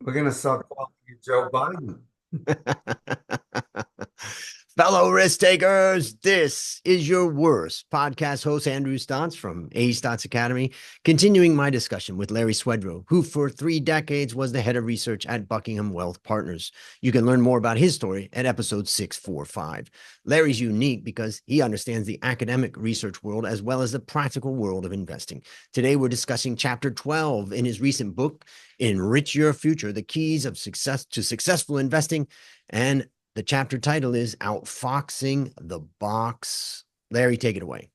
We're gonna start calling you Joe Biden. Fellow risk takers, this is your worst podcast host, Andrew Stotz from A Stotz Academy, continuing my discussion with Larry Swedroe, who for 3 decades was the head of research at Buckingham Wealth Partners. You can learn more about his story at episode 645. Larry's unique because he understands the academic research world as well as the practical world of investing. Today, we're discussing chapter 12 in his recent book, Enrich Your Future, the keys of success to successful investing. And the chapter title is Outfoxing the Box. Larry, take it away.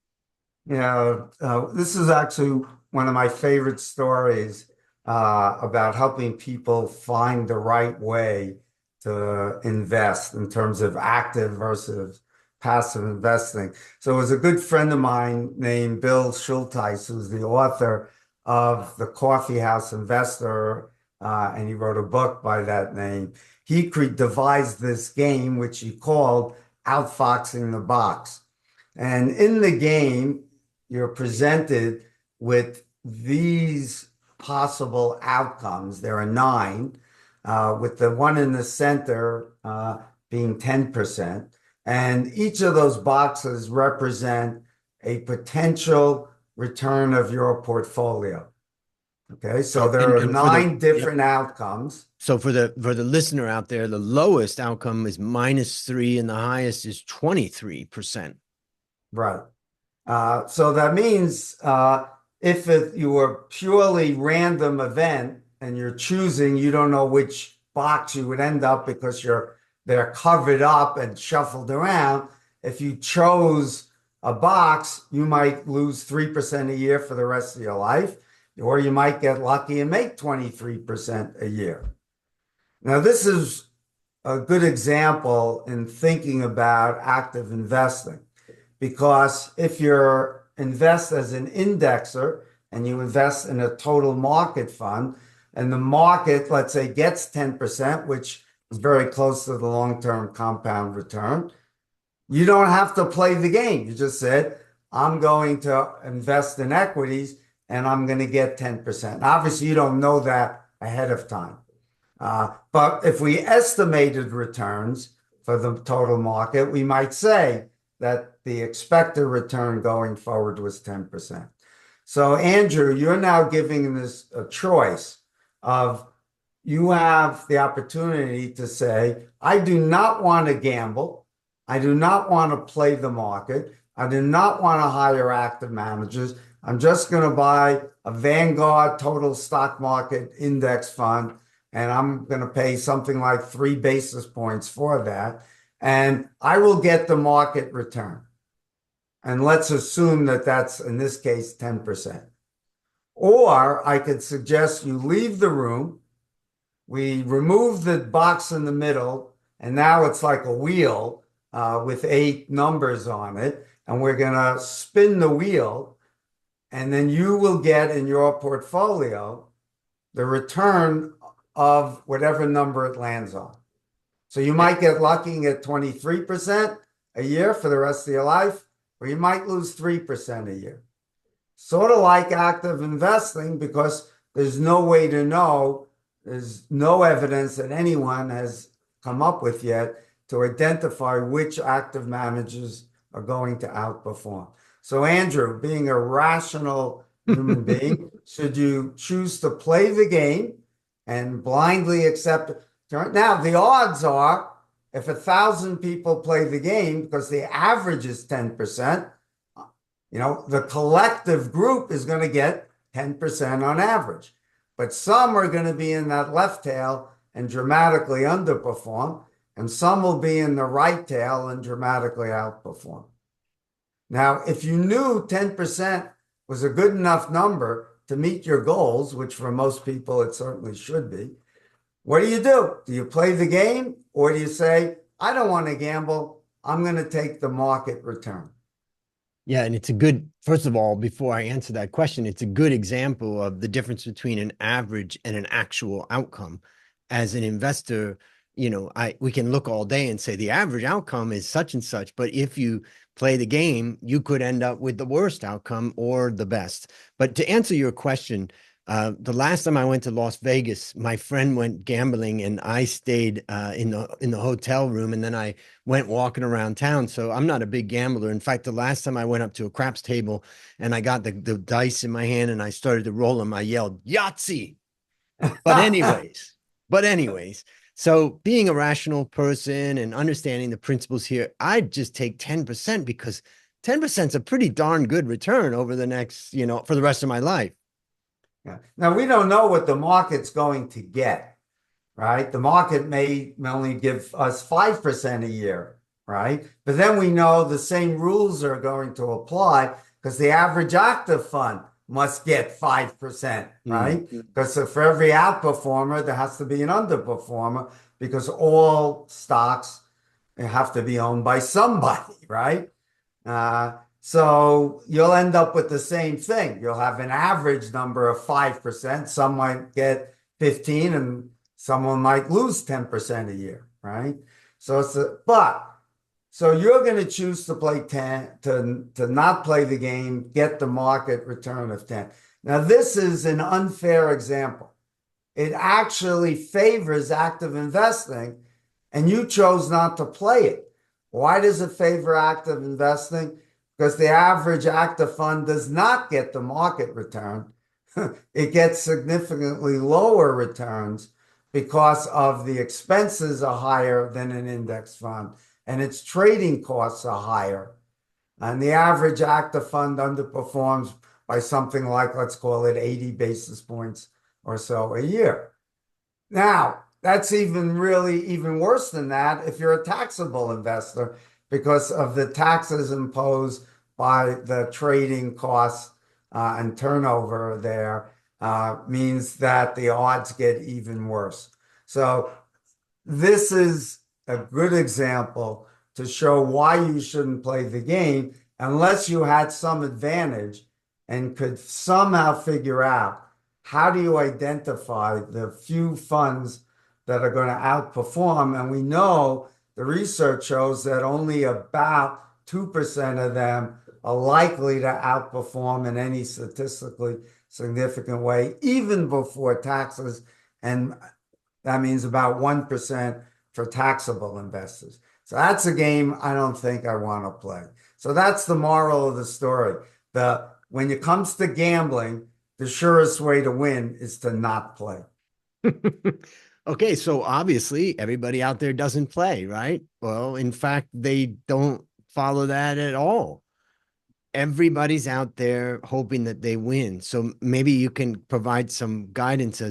This is actually one of my favorite stories about helping people find the right way to invest in terms of active versus passive investing. So it was a good friend of mine named Bill Schulteis, who's the author of The Coffee House Investor, and he wrote a book by that name. He devised this game, which he called Outfoxing the Box. And in the game, you're presented with these possible outcomes. There are nine, with the one in the center being 10%. And each of those boxes represent a potential return of your portfolio. Okay, so So, there and, are and for the nine different outcomes. so for the listener out there, the lowest outcome is -3, and the highest is 23%. Right. So that means if you were purely random event and you're choosing, you don't know which box you would end up because they're covered up and shuffled around. If you chose a box, you might lose 3% a year for the rest of your life, or you might get lucky and make 23% a year. Now, this is a good example in thinking about active investing. Because if you invest as an indexer and you invest in a total market fund, and the market, let's say, gets 10%, which is very close to the long-term compound return, you don't have to play the game. You just said, I'm going to invest in equities and I'm going to get 10%. Obviously, you don't know that ahead of time. But if we estimated returns for the total market, we might say that the expected return going forward was 10%. So, Andrew, you're now giving this a choice of you have the opportunity to say, I do not want to gamble. I do not want to play the market. I do not want to hire active managers. I'm just going to buy a Vanguard total stock market index fund, and I'm going to pay something like 3 basis points for that. And I will get the market return. And let's assume that that's, in this case, 10%. Or I could suggest you leave the room. We remove the box in the middle, and now it's like a wheel with 8 numbers on it. And we're going to spin the wheel. And then you will get in your portfolio the return of whatever number it lands on. So you might get lucky and get 23% a year for the rest of your life, or you might lose 3% a year. Sort of like active investing, because there's no way to know, there's no evidence that anyone has come up with yet to identify which active managers are going to outperform. So, Andrew, being a rational human being, should you choose to play the game and blindly accept it? Now, the odds are if 1,000 people play the game, because the average is 10%, the collective group is going to get 10% on average. But some are going to be in that left tail and dramatically underperform, and some will be in the right tail and dramatically outperform. Now, if you knew 10% was a good enough number to meet your goals, which for most people it certainly should be, what do? Do you play the game, or do you say, I don't want to gamble, I'm going to take the market return? Yeah, and it's a good, first of all, before I answer that question, it's a good example of the difference between an average and an actual outcome. As an investor, we can look all day and say the average outcome is such and such, but if you play the game, you could end up with the worst outcome or the best. But to answer your question, The last time I went to Las Vegas, my friend went gambling and I stayed in the hotel room, and then I went walking around town. So I'm not a big gambler. In fact, the last time I went up to a craps table and I got the dice in my hand and I started to roll them, I yelled Yahtzee. But anyways, but anyways, so being a rational person and understanding the principles here, I'd just take 10% because 10% is a pretty darn good return over the next, for the rest of my life. Yeah. Now, we don't know what the market's going to get, right? The market may only give us 5% a year, right? But then we know the same rules are going to apply because the average active fund must get 5%, right? Because for every outperformer, there has to be an underperformer because all stocks have to be owned by somebody, right? So you'll end up with the same thing. You'll have an average number of 5%. Some might get 15 and someone might lose 10% a year, right? So so you're going to choose to play 10, to not play the game, get the market return of 10. Now, this is an unfair example. It actually favors active investing, and you chose not to play it. Why does it favor active investing? Because the average active fund does not get the market return. It gets significantly lower returns because of the expenses are higher than an index fund and its trading costs are higher. And the average active fund underperforms by something like, let's call it 80 basis points or so a year. Now, that's even worse than that if you're a taxable investor because of the taxes imposed by the trading costs and turnover there means that the odds get even worse. So this is a good example to show why you shouldn't play the game unless you had some advantage and could somehow figure out how do you identify the few funds that are going to outperform. And we know the research shows that only about 2% of them are likely to outperform in any statistically significant way, even before taxes. And that means about 1% for taxable investors. So that's a game I don't think I want to play. So that's the moral of the story. When it comes to gambling, the surest way to win is to not play. Okay, so obviously everybody out there doesn't play, right? Well, in fact, they don't follow that at all. Everybody's out there hoping that they win. So maybe you can provide some guidance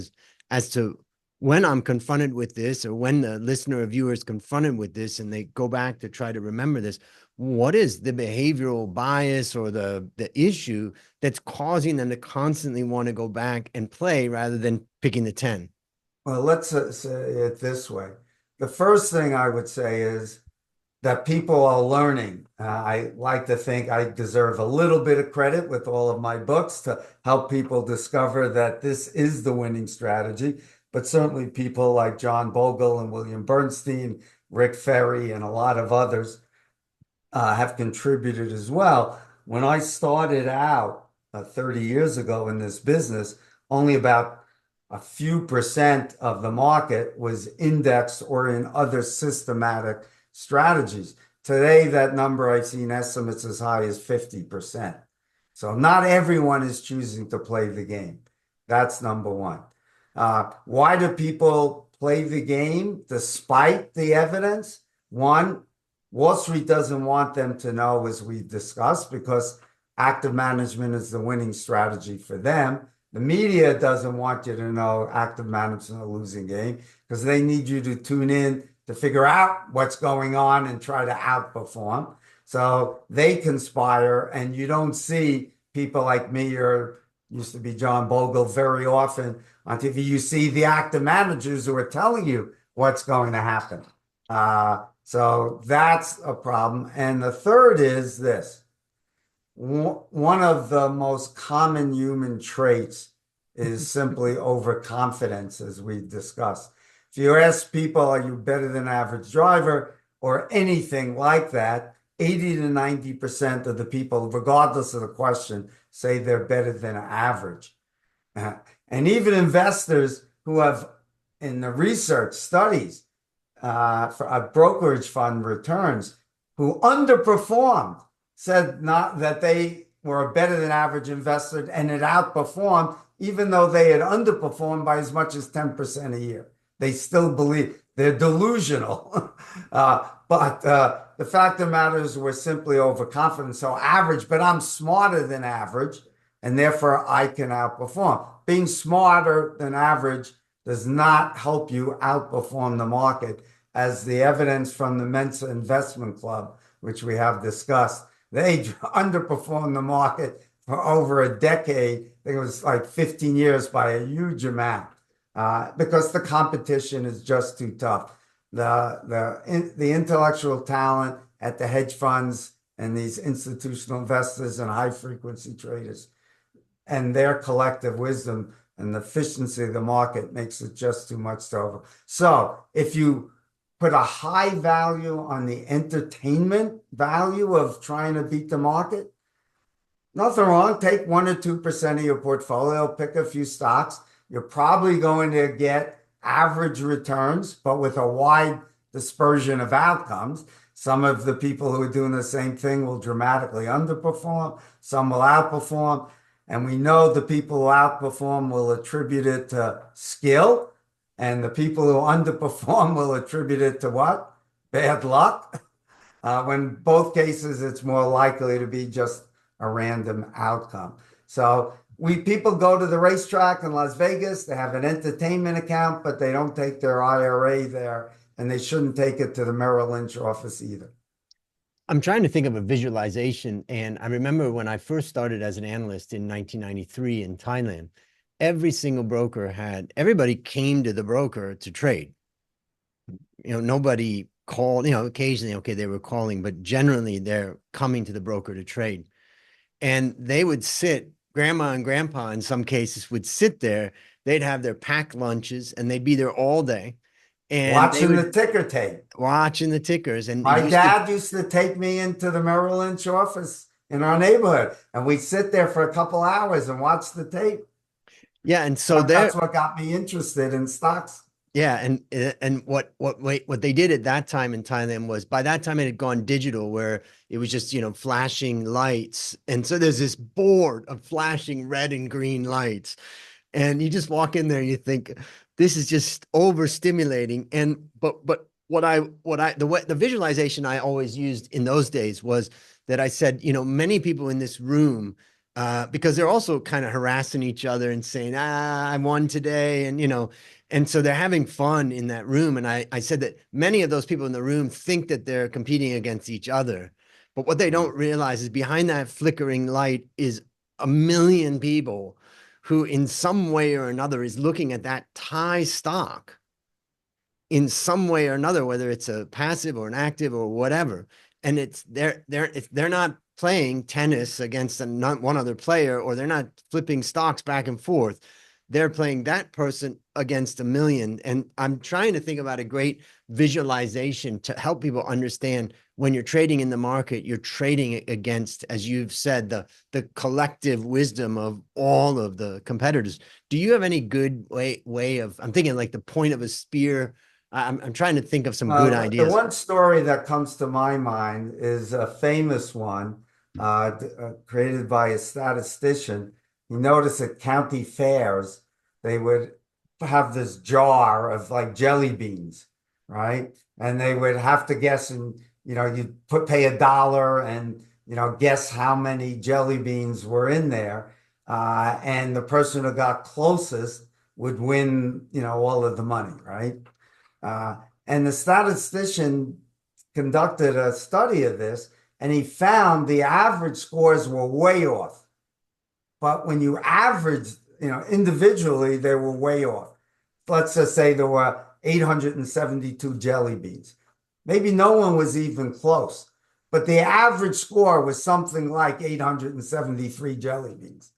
as to when I'm confronted with this, or when the listener or viewer is confronted with this and they go back to try to remember this, what is the behavioral bias or the issue that's causing them to constantly want to go back and play rather than picking the 10? Well, let's say it this way. The first thing I would say is that people are learning. I like to think I deserve a little bit of credit with all of my books to help people discover that this is the winning strategy. But certainly people like John Bogle and William Bernstein, Rick Ferry, and a lot of others have contributed as well. When I started out 30 years ago in this business, only about a few percent of the market was indexed or in other systematic strategies. Today, that number, I've seen estimates as high as 50%. So not everyone is choosing to play the game. That's number one. Why do people play the game despite the evidence? One, Wall Street doesn't want them to know, as we've discussed, because active management is the winning strategy for them. The media doesn't want you to know active management is a losing game because they need you to tune in to figure out what's going on and try to outperform. So they conspire, and you don't see people like me or used to be John Bogle very often on TV. You see the active managers who are telling you what's going to happen. So that's a problem. And the third is this. One of the most common human traits is simply overconfidence, as we've discussed. If you ask people, are you better than average driver or anything like that, 80 to 90% of the people, regardless of the question, say they're better than average. And even investors who have, in the research studies for a brokerage fund returns, who underperformed, said not that they were a better than average investor and it outperformed, even though they had underperformed by as much as 10% a year. They still believe they're delusional. But the fact of the matter is we're simply overconfident. So average, but I'm smarter than average, and therefore I can outperform. Being smarter than average does not help you outperform the market, as the evidence from the Mensa Investment Club, which we have discussed, they underperformed the market for over a decade. I think it was like 15 years by a huge amount, because the competition is just too tough. The intellectual talent at the hedge funds and these institutional investors and high frequency traders and their collective wisdom and the efficiency of the market makes it just too much to over. So if you put a high value on the entertainment value of trying to beat the market, nothing wrong. Take 1 or 2% of your portfolio, pick a few stocks. You're probably going to get average returns, but with a wide dispersion of outcomes. Some of the people who are doing the same thing will dramatically underperform. Some will outperform. And we know the people who outperform will attribute it to skill. And the people who underperform will attribute it to what? Bad luck. When both cases, it's more likely to be just a random outcome. So people go to the racetrack in Las Vegas, they have an entertainment account, but they don't take their IRA there, and they shouldn't take it to the Merrill Lynch office either. I'm trying to think of a visualization. And I remember when I first started as an analyst in 1993 in Thailand, every single broker everybody came to the broker to trade. Nobody called, occasionally, okay, they were calling, but generally they're coming to the broker to trade. And they would sit, grandma and grandpa in some cases would sit there. They'd have their packed lunches and they'd be there all day. And watching the ticker tape. Watching the tickers. And my dad used to take me into the Merrill Lynch office in our neighborhood, and we'd sit there for a couple hours and watch the tape. Yeah, and so that's what got me interested in stocks. Yeah, and what they did at that time in Thailand was, by that time it had gone digital, where it was just flashing lights, and so there's this board of flashing red and green lights, and you just walk in there and you think this is just overstimulating. And but the visualization I always used in those days was that I said, many people in this room, because they're also kind of harassing each other and saying, I won today, and so they're having fun in that room. And I said that many of those people in the room think that they're competing against each other. But what they don't realize is behind that flickering light is a million people who in some way or another is looking at that Thai stock in some way or another, whether it's a passive or an active or whatever. And they're not playing tennis against one other player, or they're not flipping stocks back and forth. They're playing that person against a million. And I'm trying to think about a great visualization to help people understand, when you're trading in the market, you're trading against, as you've said, the collective wisdom of all of the competitors. Do you have any good way of, I'm thinking like the point of a spear. I'm trying to think of some good ideas. The one story that comes to my mind is a famous one created by a statistician. He noticed at county fairs, they would have this jar of like jelly beans, right? And they would have to guess, and you'd pay $1 and guess how many jelly beans were in there, and the person who got closest would win all of the money, right? And the statistician conducted a study of this, and he found the average scores were way off. But when you averaged, individually, they were way off. Let's just say there were 872 jelly beans. Maybe no one was even close, but the average score was something like 873 jelly beans.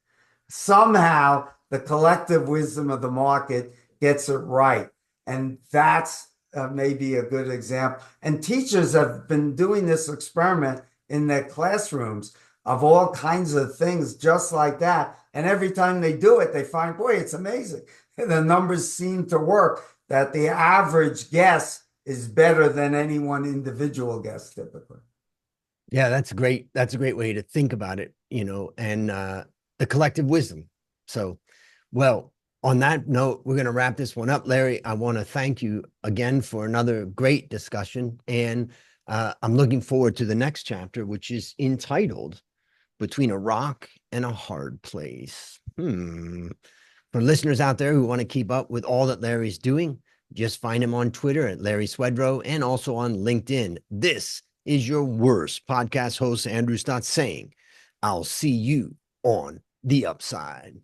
Somehow, the collective wisdom of the market gets it right. And that's maybe a good example. And teachers have been doing this experiment in their classrooms of all kinds of things just like that. And every time they do it, they find, boy, it's amazing. The numbers seem to work, that the average guess is better than any one individual guess typically. Yeah, that's great. That's a great way to think about it, and the collective wisdom. So, well, on that note, we're going to wrap this one up. Larry, I want to thank you again for another great discussion. And I'm looking forward to the next chapter, which is entitled Between a Rock and a Hard Place. For listeners out there who want to keep up with all that Larry's doing, just find him on Twitter at Larry Swedroe and also on LinkedIn. This is your worst podcast host, Andrew Stotz, saying, I'll see you on the upside.